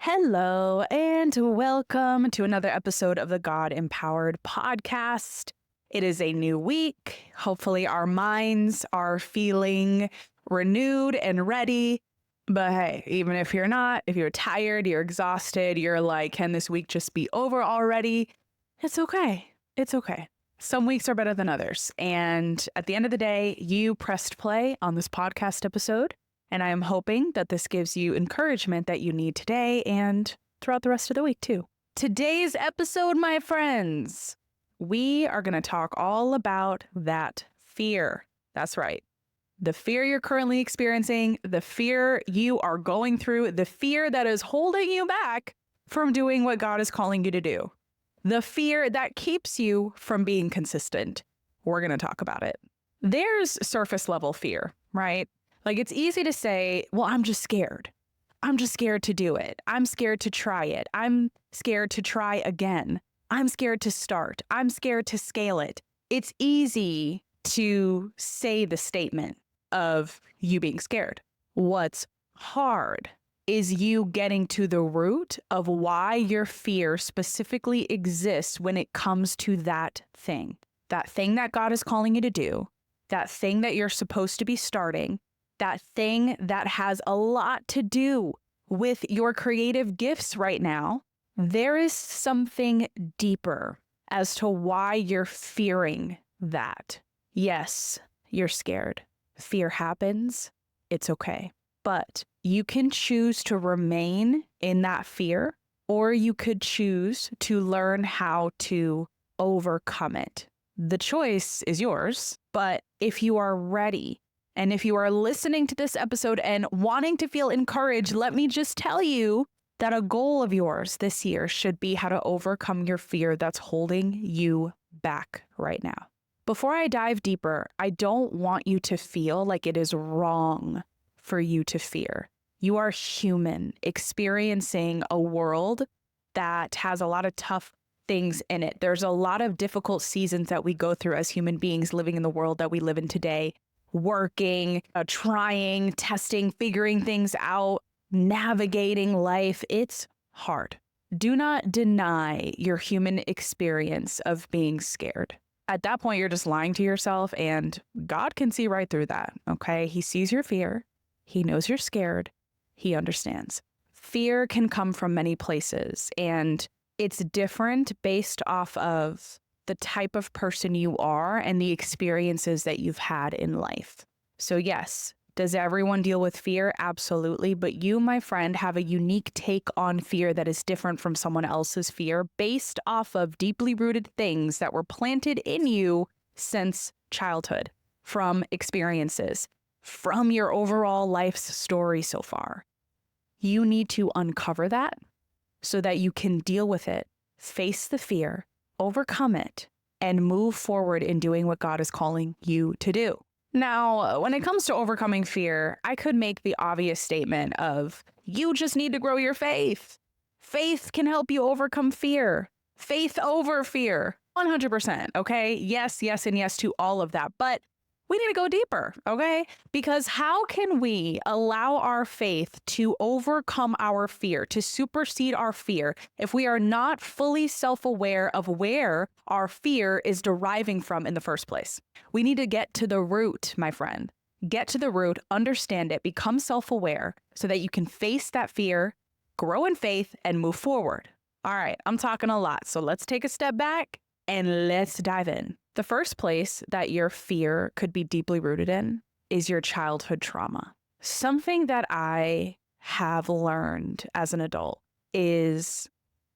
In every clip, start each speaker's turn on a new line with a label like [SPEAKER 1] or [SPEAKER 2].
[SPEAKER 1] Hello, and welcome to another episode of the God Empowered podcast. It is a new week. Hopefully, our minds are feeling renewed and ready. But hey, even if you're not, if you're tired, you're exhausted, you're like, can this week just be over already? It's okay. It's okay. Some weeks are better than others. And at the end of the day, you pressed play on this podcast episode. And I am hoping that this gives you encouragement that you need today and throughout the rest of the week, too. Today's episode, my friends, we are going to talk all about that fear. That's right. The fear you're currently experiencing, the fear you are going through, the fear that is holding you back from doing what God is calling you to do. The fear that keeps you from being consistent. We're going to talk about it. There's surface level fear, right? Like, it's easy to say, well, I'm just scared. I'm just scared to do it. I'm scared to try it. I'm scared to try again. I'm scared to start. I'm scared to scale it. It's easy to say the statement of you being scared. What's hard is you getting to the root of why your fear specifically exists when it comes to that thing that God is calling you to do, that thing that you're supposed to be starting, that thing that has a lot to do with your creative gifts right now. There is something deeper as to why you're fearing that. Yes, you're scared. Fear happens. It's okay. But you can choose to remain in that fear, or you could choose to learn how to overcome it. The choice is yours, but if you are ready, and if you are listening to this episode and wanting to feel encouraged, let me just tell you that a goal of yours this year should be how to overcome your fear that's holding you back right now. Before I dive deeper, I don't want you to feel like it is wrong for you to fear. You are human, experiencing a world that has a lot of tough things in it. There's a lot of difficult seasons that we go through as human beings living in the world that we live in today. Working, trying, testing, figuring things out, navigating life. It's hard. Do not deny your human experience of being scared. At that point, you're just lying to yourself, and God can see right through that, okay? He sees your fear. He knows you're scared. He understands. Fear can come from many places, and it's different based off of the type of person you are and the experiences that you've had in life. So yes, does everyone deal with fear? Absolutely. But you, my friend, have a unique take on fear that is different from someone else's fear based off of deeply rooted things that were planted in you since childhood, from experiences, from your overall life's story so far. You need to uncover that so that you can deal with it, face the fear, overcome it, and move forward in doing what God is calling you to do. Now, when it comes to overcoming fear, I could make the obvious statement of, you just need to grow your faith. Faith can help you overcome fear. Faith over fear. 100%, okay? Yes, yes, and yes to all of that. But we need to go deeper, okay? Because how can we allow our faith to overcome our fear, to supersede our fear, if we are not fully self-aware of where our fear is deriving from in the first place? We need to get to the root, my friend. Get to the root, understand it, become self-aware so that you can face that fear, grow in faith, and move forward. All right, I'm talking a lot, so let's take a step back and let's dive in. The first place that your fear could be deeply rooted in is your childhood trauma. Something that I have learned as an adult is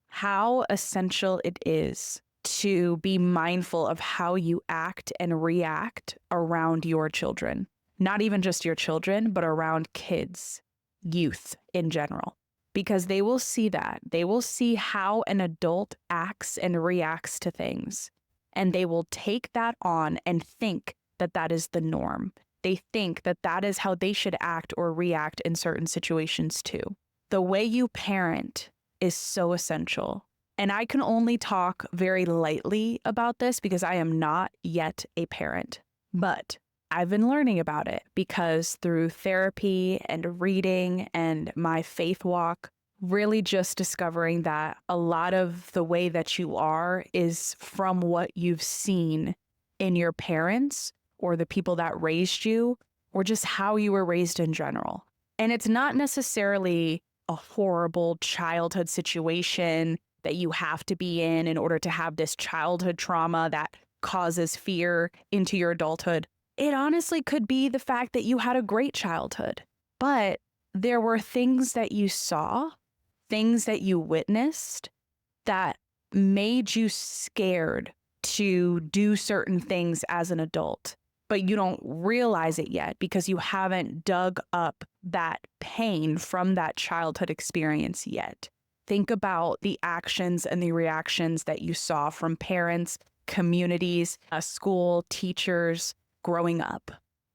[SPEAKER 1] how essential it is to be mindful of how you act and react around your children. Not even just your children, but around kids, youth in general. Because they will see that. They will see how an adult acts and reacts to things. And they will take that on and think that that is the norm. They think that that is how they should act or react in certain situations too. The way you parent is so essential. And I can only talk very lightly about this because I am not yet a parent. But I've been learning about it because through therapy and reading and my faith walk really just discovering that a lot of the way that you are is from what you've seen in your parents or the people that raised you or just how you were raised in general. And it's not necessarily a horrible childhood situation that you have to be in order to have this childhood trauma that causes fear into your adulthood. It honestly could be the fact that you had a great childhood, but there were things that you saw, things that you witnessed that made you scared to do certain things as an adult, but you don't realize it yet because you haven't dug up that pain from that childhood experience yet. Think about the actions and the reactions that you saw from parents, communities, school, teachers growing up.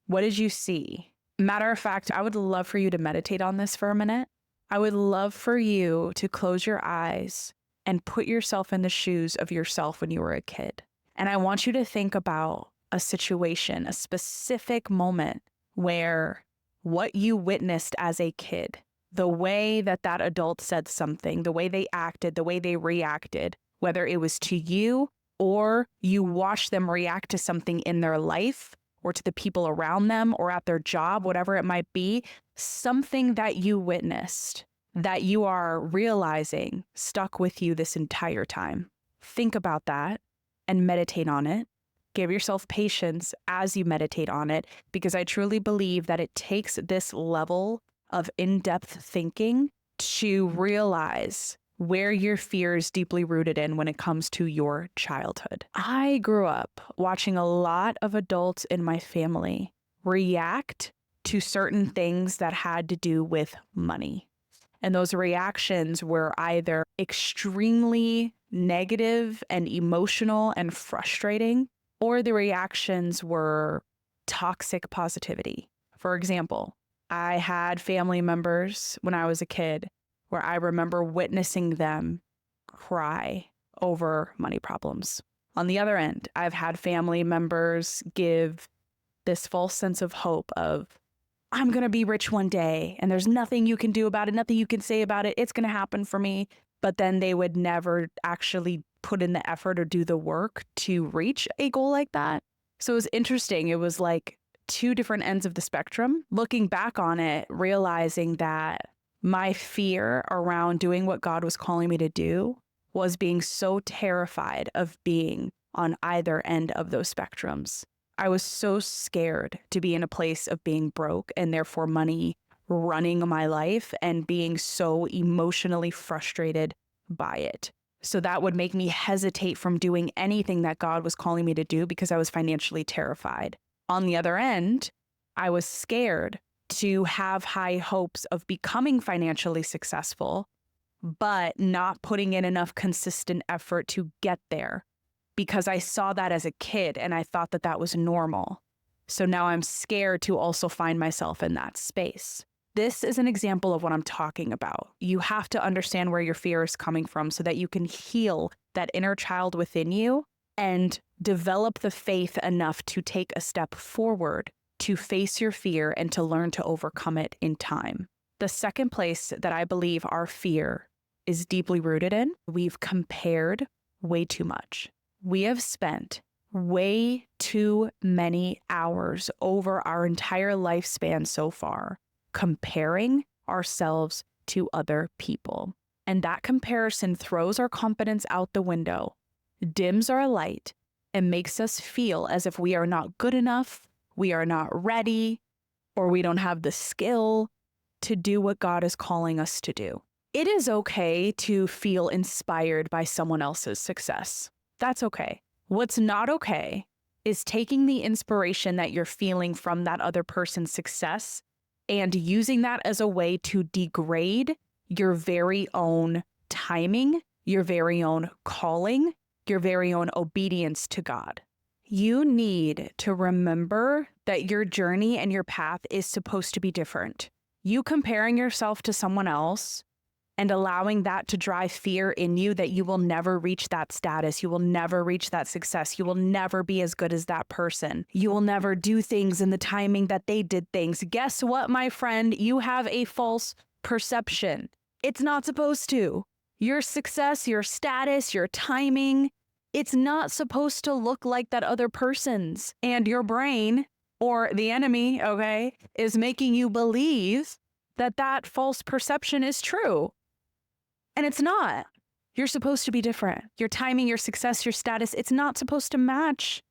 [SPEAKER 1] What did you see? Matter of fact, I would love for you to meditate on this for a minute. I would love for you to close your eyes and put yourself in the shoes of yourself when you were a kid. And I want you to think about a situation, a specific moment where what you witnessed as a kid, the way that that adult said something, the way they acted, the way they reacted, whether it was to you or you watched them react to something in their life or to the people around them or at their job, whatever it might be, something that you witnessed that you are realizing stuck with you this entire time. Think about that and meditate on it. Give yourself patience as you meditate on it, because I truly believe that it takes this level of in-depth thinking to realize where your fear is deeply rooted in when it comes to your childhood. I grew up watching a lot of adults in my family react to certain things that had to do with money. And those reactions were either extremely negative and emotional and frustrating, or the reactions were toxic positivity. For example, I had family members when I was a kid where I remember witnessing them cry over money problems. On the other end, I've had family members give this false sense of hope of, I'm going to be rich one day and there's nothing you can do about it, nothing you can say about it. It's going to happen for me. But then they would never actually put in the effort or do the work to reach a goal like that. So it was interesting. It was like two different ends of the spectrum. Looking back on it, realizing that my fear around doing what God was calling me to do was being so terrified of being on either end of those spectrums. I was so scared to be in a place of being broke and therefore money running my life and being so emotionally frustrated by it. So that would make me hesitate from doing anything that God was calling me to do because I was financially terrified. On the other end, I was scared to have high hopes of becoming financially successful, but not putting in enough consistent effort to get there because I saw that as a kid and I thought that that was normal. So now I'm scared to also find myself in that space. This is an example of what I'm talking about. You have to understand where your fear is coming from so that you can heal that inner child within you and develop the faith enough to take a step forward to face your fear and to learn to overcome it in time. The second place that I believe our fear is deeply rooted in, we've compared way too much. We have spent way too many hours over our entire lifespan so far comparing ourselves to other people. And that comparison throws our confidence out the window, dims our light, and makes us feel as if we are not good enough, we are not ready, or we don't have the skill to do what God is calling us to do. It is okay to feel inspired by someone else's success. That's okay. What's not okay is taking the inspiration that you're feeling from that other person's success and using that as a way to degrade your very own timing, your very own calling, your very own obedience to God. You need to remember that your journey and your path is supposed to be different. You comparing yourself to someone else and allowing that to drive fear in you that you will never reach that status, you will never reach that success, you will never be as good as that person, you will never do things in the timing that they did things. Guess what, my friend? You have a false perception. It's not supposed to. Your success, your status, your timing, it's not supposed to look like that other person's. And your brain, or the enemy, okay, is making you believe that that false perception is true. And it's not. You're supposed to be different. Your timing, your success, your status, it's not supposed to match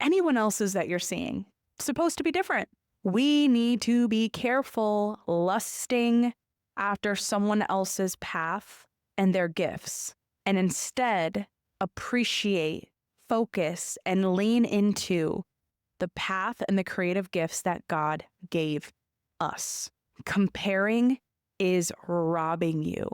[SPEAKER 1] anyone else's that you're seeing. It's supposed to be different. We need to be careful lusting after someone else's path and their gifts, and instead appreciate, focus, and lean into the path and the creative gifts that God gave us. Comparing is robbing you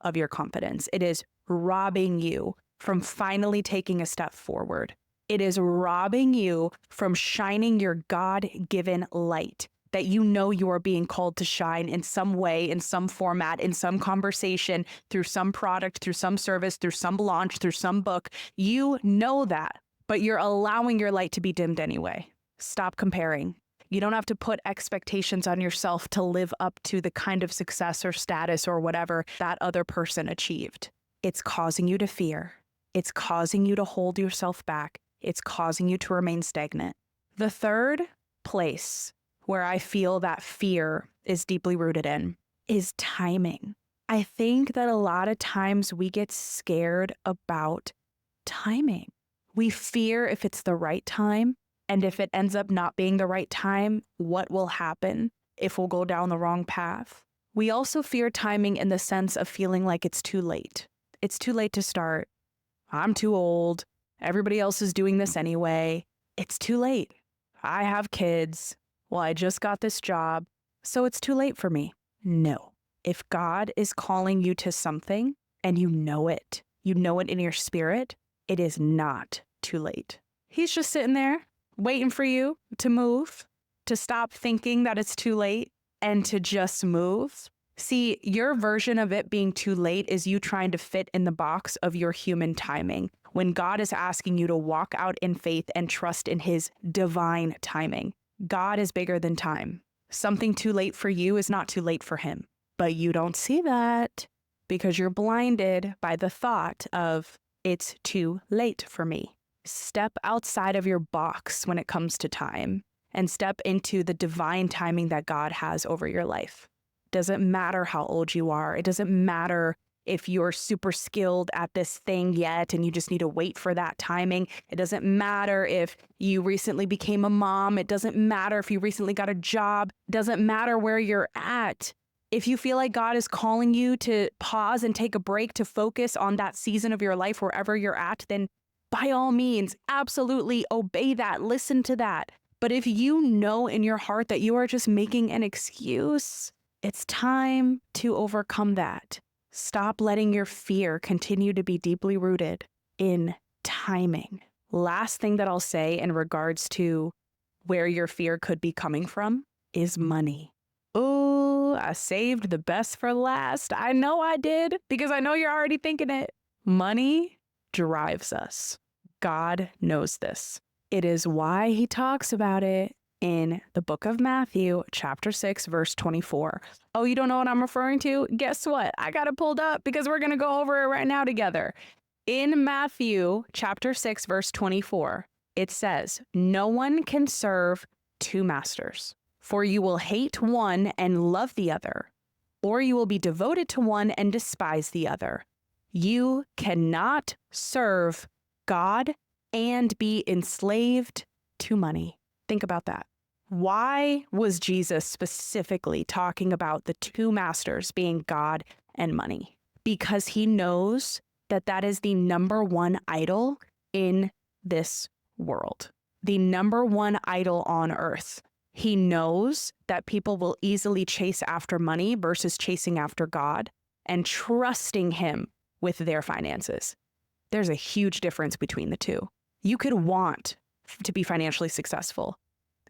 [SPEAKER 1] of your confidence. It is robbing you from finally taking a step forward. It is robbing you from shining your God-given light that you know you are being called to shine in some way, in some format, in some conversation, through some product, through some service, through some launch, through some book. You know that, but you're allowing your light to be dimmed anyway. Stop comparing. You don't have to put expectations on yourself to live up to the kind of success or status or whatever that other person achieved. It's causing you to fear. It's causing you to hold yourself back. It's causing you to remain stagnant. The third place where I feel that fear is deeply rooted in is timing. I think that a lot of times we get scared about timing. We fear if it's the right time, and if it ends up not being the right time, what will happen if we'll go down the wrong path. We also fear timing in the sense of feeling like it's too late. It's too late to start. I'm too old. Everybody else is doing this anyway. It's too late. I have kids. Well, I just got this job, so it's too late for me. No. If God is calling you to something and you know it in your spirit, it is not too late. He's just sitting there waiting for you to move, to stop thinking that it's too late and to just move. See, your version of it being too late is you trying to fit in the box of your human timing, when God is asking you to walk out in faith and trust in his divine timing. God is bigger than time. Something too late for you is not too late for him. But you don't see that because you're blinded by the thought of, it's too late for me. Step outside of your box when it comes to time and step into the divine timing that God has over your life. Doesn't matter how old you are. It doesn't matter if you're super skilled at this thing yet and you just need to wait for that timing. It doesn't matter if you recently became a mom. It doesn't matter if you recently got a job. It doesn't matter where you're at. If you feel like God is calling you to pause and take a break to focus on that season of your life wherever you're at, then by all means, absolutely obey that. Listen to that. But if you know in your heart that you are just making an excuse, it's time to overcome that. Stop letting your fear continue to be deeply rooted in timing. Last thing that I'll say in regards to where your fear could be coming from is money. Oh, I saved the best for last. I know I did, because I know you're already thinking it. Money drives us. God knows this. It is why he talks about it in the book of Matthew, chapter 6, verse 24. Oh, you don't know what I'm referring to? Guess what? I got it pulled up because we're going to go over it right now together. In Matthew, chapter 6, verse 24, it says, "No one can serve two masters, for you will hate one and love the other, or you will be devoted to one and despise the other. You cannot serve God and be enslaved to money." Think about that. Why was Jesus specifically talking about the two masters being God and money? Because he knows that that is the number one idol in this world, the number one idol on earth. He knows that people will easily chase after money versus chasing after God and trusting him with their finances. There's a huge difference between the two. You could want to be financially successful.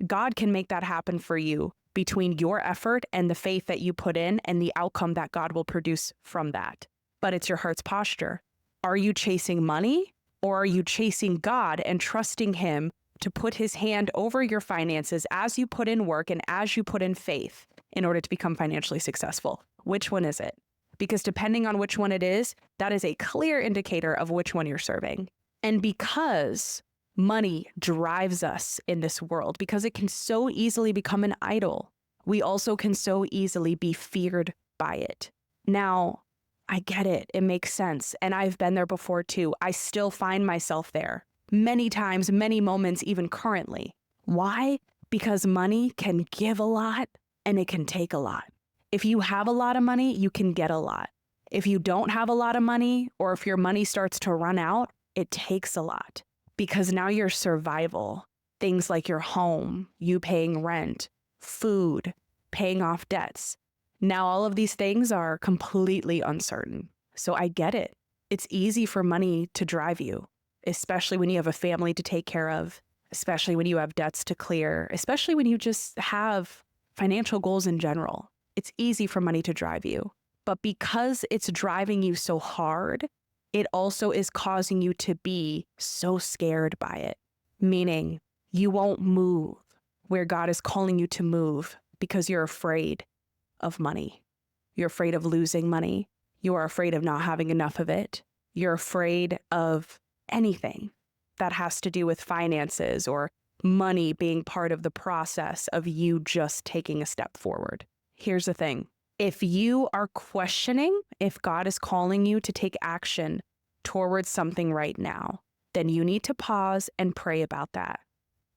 [SPEAKER 1] God can make that happen for you between your effort and the faith that you put in and the outcome that God will produce from that. But it's your heart's posture. Are you chasing money, or are you chasing God and trusting him to put his hand over your finances as you put in work and as you put in faith in order to become financially successful? Which one is it? because depending on which one it is, that is a clear indicator of which one you're serving. And because money drives us in this world, because it can so easily become an idol, we also can so easily be feared by it. Now, I get it. It makes sense. And I've been there before too. I still find myself there many times, many moments, even currently. Why? Because money can give a lot and it can take a lot. If you have a lot of money, you can get a lot. If you don't have a lot of money, or if your money starts to run out, it takes a lot. Because now your survival, things like your home, you paying rent, food, paying off debts, now all of these things are completely uncertain. So I get it. It's easy for money to drive you, especially when you have a family to take care of, especially when you have debts to clear, especially when you just have financial goals in general. It's easy for money to drive you. But because it's driving you so hard, it also is causing you to be so scared by it. Meaning you won't move where God is calling you to move because you're afraid of money. You're afraid of losing money. You are afraid of not having enough of it. You're afraid of anything that has to do with finances or money being part of the process of you just taking a step forward. Here's the thing. If you are questioning if God is calling you to take action towards something right now, then you need to pause and pray about that.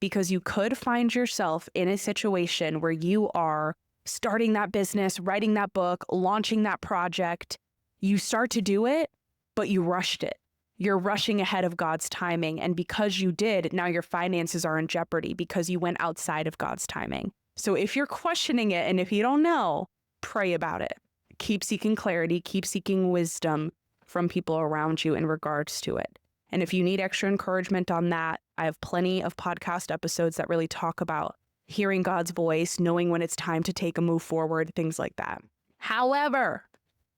[SPEAKER 1] Because you could find yourself in a situation where you are starting that business, writing that book, launching that project. You start to do it, but you rushed it. You're rushing ahead of God's timing. And because you did, now your finances are in jeopardy because you went outside of God's timing. So if you're questioning it and if you don't know, pray about it. Keep seeking clarity, keep seeking wisdom from people around you in regards to it. And if you need extra encouragement on that, I have plenty of podcast episodes that really talk about hearing God's voice, knowing when it's time to take a move forward, things like that. However,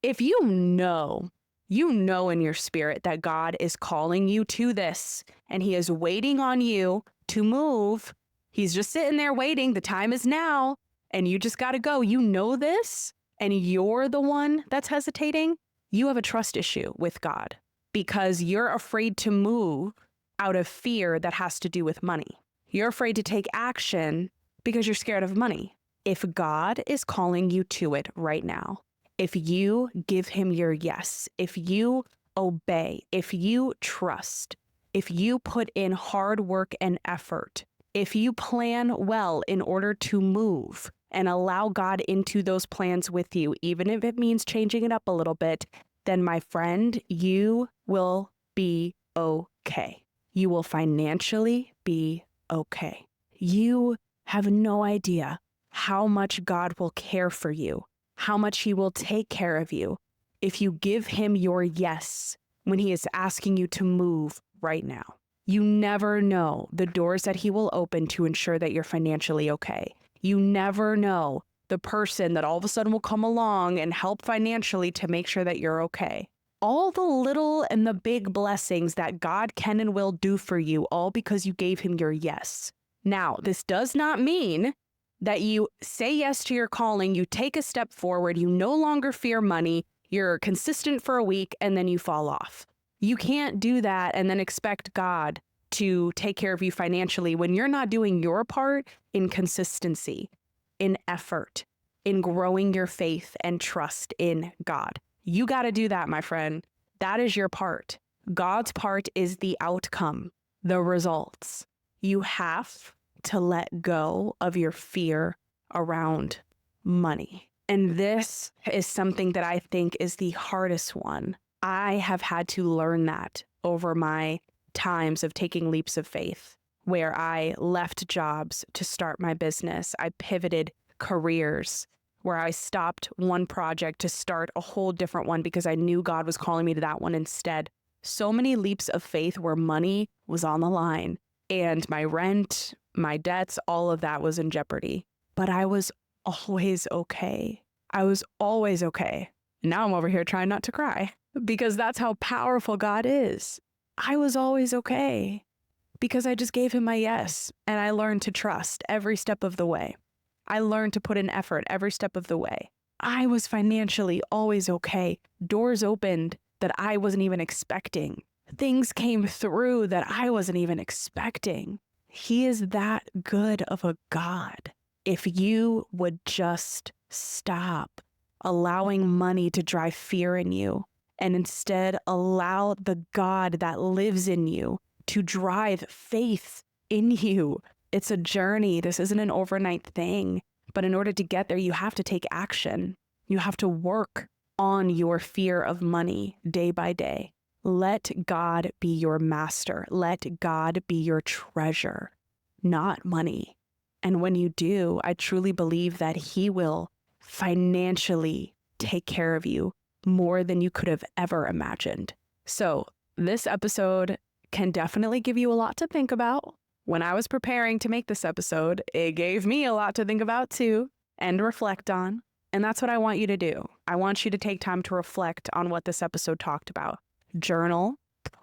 [SPEAKER 1] if you know in your spirit that God is calling you to this and he is waiting on you to move, he's just sitting there waiting, the time is now, and you just got to go. You know this, and you're the one that's hesitating. You have a trust issue with God because you're afraid to move out of fear that has to do with money. You're afraid to take action because you're scared of money. If God is calling you to it right now, if you give him your yes, if you obey, if you trust, if you put in hard work and effort, if you plan well in order to move and allow God into those plans with you, even if it means changing it up a little bit, then my friend, you will be okay. You will financially be okay. You have no idea how much God will care for you, how much he will take care of you if you give him your yes when he is asking you to move right now. You never know the doors that he will open to ensure that you're financially okay. You never know the person that all of a sudden will come along and help financially to make sure that you're okay. All the little and the big blessings that God can and will do for you, all because you gave him your yes. Now, this does not mean that you say yes to your calling, you take a step forward, you no longer fear money, you're consistent for a week, and then you fall off. You can't do that and then expect God to take care of you financially when you're not doing your part in consistency, in effort, in growing your faith and trust in God. You got to do that, my friend. That is your part. God's part is the outcome, the results. You have to let go of your fear around money. And this is something that I think is the hardest one. I have had to learn that over my times of taking leaps of faith, where I left jobs to start my business. I pivoted careers, where I stopped one project to start a whole different one because I knew God was calling me to that one instead. So many leaps of faith where money was on the line and my rent, my debts, all of that was in jeopardy. But I was always okay. I was always okay. Now I'm over here trying not to cry because that's how powerful God is. I was always okay because I just gave him my yes, and I learned to trust every step of the way. I learned to put in effort every step of the way. I was financially always okay. Doors opened that I wasn't even expecting. Things came through that I wasn't even expecting. He is that good of a God. If you would just stop allowing money to drive fear in you and instead allow the God that lives in you to drive faith in you. It's a journey. This isn't an overnight thing. But in order to get there, you have to take action. You have to work on your fear of money day by day. Let God be your master. Let God be your treasure, not money. And when you do, I truly believe that He will financially take care of you more than you could have ever imagined. So this episode can definitely give you a lot to think about. When I was preparing to make this episode, it gave me a lot to think about too and reflect on. And that's what I want you to do. I want you to take time to reflect on what this episode talked about. Journal,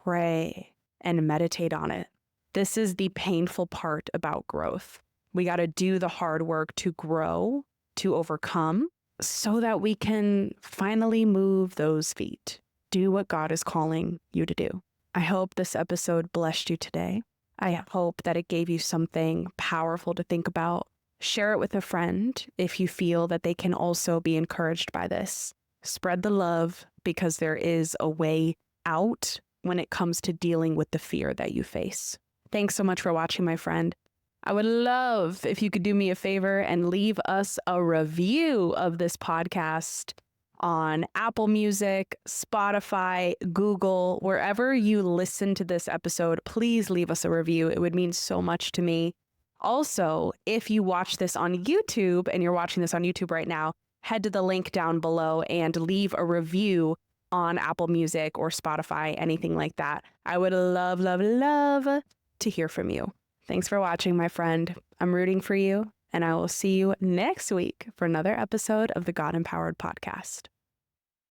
[SPEAKER 1] pray, and meditate on it. This is the painful part about growth. We got to do the hard work to grow, to overcome, so that we can finally move those feet. Do what God is calling you to do. I hope this episode blessed you today. I hope that it gave you something powerful to think about. Share it with a friend if you feel that they can also be encouraged by this. Spread the love, because there is a way out when it comes to dealing with the fear that you face. Thanks so much for watching, my friend. I would love if you could do me a favor and leave us a review of this podcast on Apple Music, Spotify, Google, wherever you listen to this episode. Please leave us a review. It would mean so much to me. Also, if you watch this on YouTube and you're watching this on YouTube right now, head to the link down below and leave a review on Apple Music or Spotify, anything like that. I would love, love, love to hear from you. Thanks for watching, my friend. I'm rooting for you, and I will see you next week for another episode of the God Empowered Podcast.